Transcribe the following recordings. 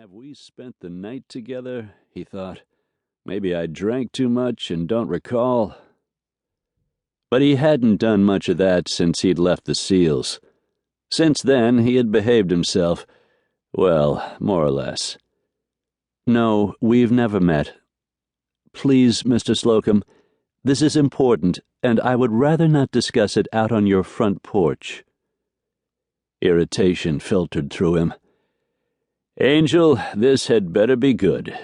have we spent the night together? He thought. Maybe I drank too much and don't recall. But he hadn't done much of that since he'd left the SEALs. Since then, he had behaved himself, well, more or less. No, we've never met. Please, Mr. Slocum, this is important, and I would rather not discuss it out on your front porch. Irritation filtered through him. Angel, this had better be good.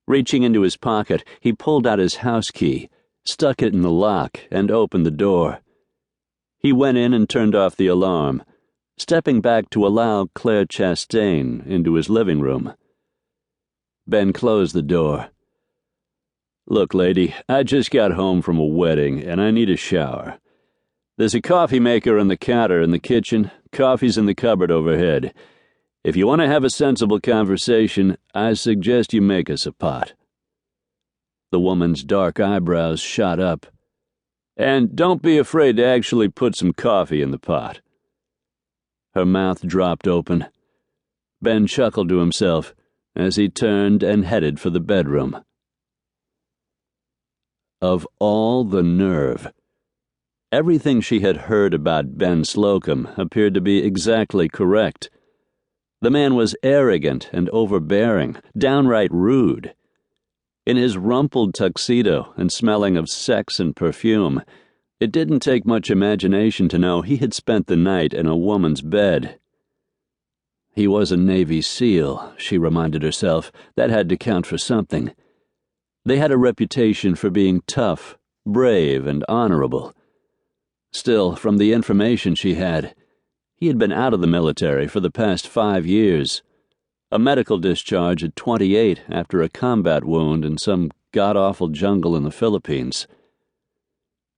Reaching into his pocket, he pulled out his house key, stuck it in the lock, and opened the door. He went in and turned off the alarm, stepping back to allow Claire Chastain into his living room. Ben closed the door. Look, lady, I just got home from a wedding, and I need a shower. There's a coffee maker on the counter in the kitchen. Coffee's in the cupboard overhead. If you want to have a sensible conversation, I suggest you make us a pot. The woman's dark eyebrows shot up. And don't be afraid to actually put some coffee in the pot. Her mouth dropped open. Ben chuckled to himself as he turned and headed for the bedroom. Of all the nerve. Everything she had heard about Ben Slocum appeared to be exactly correct. The man was arrogant and overbearing, downright rude. In his rumpled tuxedo and smelling of sex and perfume, it didn't take much imagination to know he had spent the night in a woman's bed. He was a Navy SEAL, she reminded herself. That had to count for something. They had a reputation for being tough, brave, and honorable. Still, from the information she had, he had been out of the military for the past 5 years. A medical discharge at 28 after a combat wound in some god-awful jungle in the Philippines.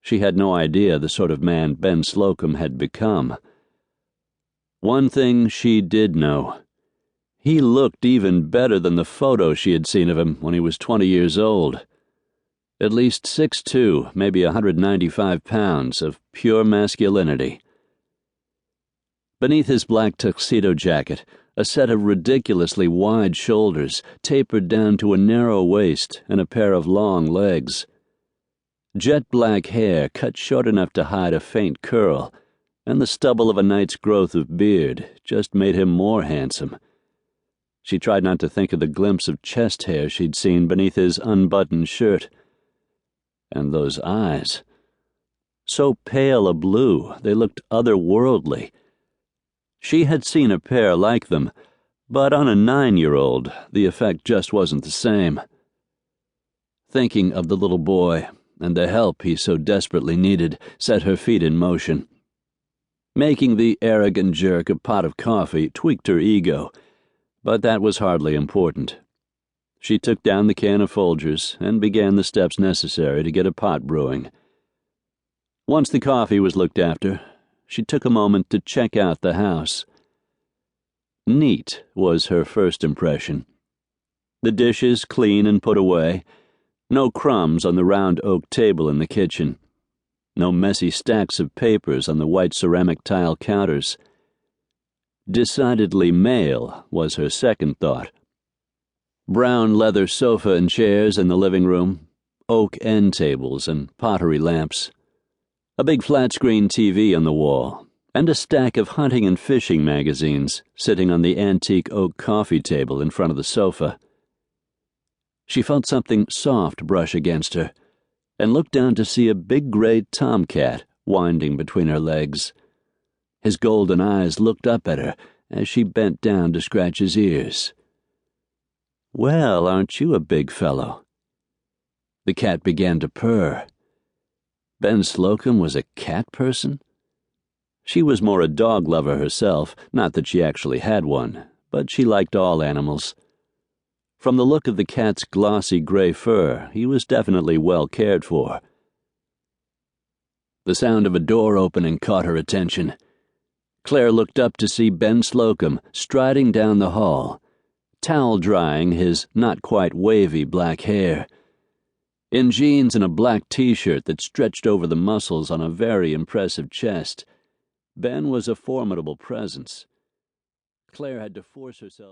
She had no idea the sort of man Ben Slocum had become. One thing she did know. He looked even better than the photo she had seen of him when he was 20 years old. At least 6'2", maybe 195 pounds of pure masculinity. Beneath his black tuxedo jacket, a set of ridiculously wide shoulders tapered down to a narrow waist and a pair of long legs. Jet black hair cut short enough to hide a faint curl, and the stubble of a night's growth of beard just made him more handsome. She tried not to think of the glimpse of chest hair she'd seen beneath his unbuttoned shirt. And those eyes. So pale a blue, they looked otherworldly. She had seen a pair like them, but on a 9-year-old, the effect just wasn't the same. Thinking of the little boy and the help he so desperately needed set her feet in motion. Making the arrogant jerk a pot of coffee tweaked her ego, but that was hardly important. She took down the can of Folgers and began the steps necessary to get a pot brewing. Once the coffee was looked after, she took a moment to check out the house. Neat was her first impression. The dishes clean and put away, no crumbs on the round oak table in the kitchen, no messy stacks of papers on the white ceramic tile counters. Decidedly male was her second thought. Brown leather sofa and chairs in the living room, oak end tables and pottery lamps. A big flat-screen TV on the wall, and a stack of hunting and fishing magazines sitting on the antique oak coffee table in front of the sofa. She felt something soft brush against her, and looked down to see a big gray tomcat winding between her legs. His golden eyes looked up at her as she bent down to scratch his ears. Well, aren't you a big fellow? The cat began to purr. Ben Slocum was a cat person? She was more a dog lover herself, not that she actually had one, but she liked all animals. From the look of the cat's glossy gray fur, he was definitely well cared for. The sound of a door opening caught her attention. Claire looked up to see Ben Slocum striding down the hall, towel drying his not quite wavy black hair. In jeans and a black t-shirt that stretched over the muscles on a very impressive chest, Ben was a formidable presence. Claire had to force herself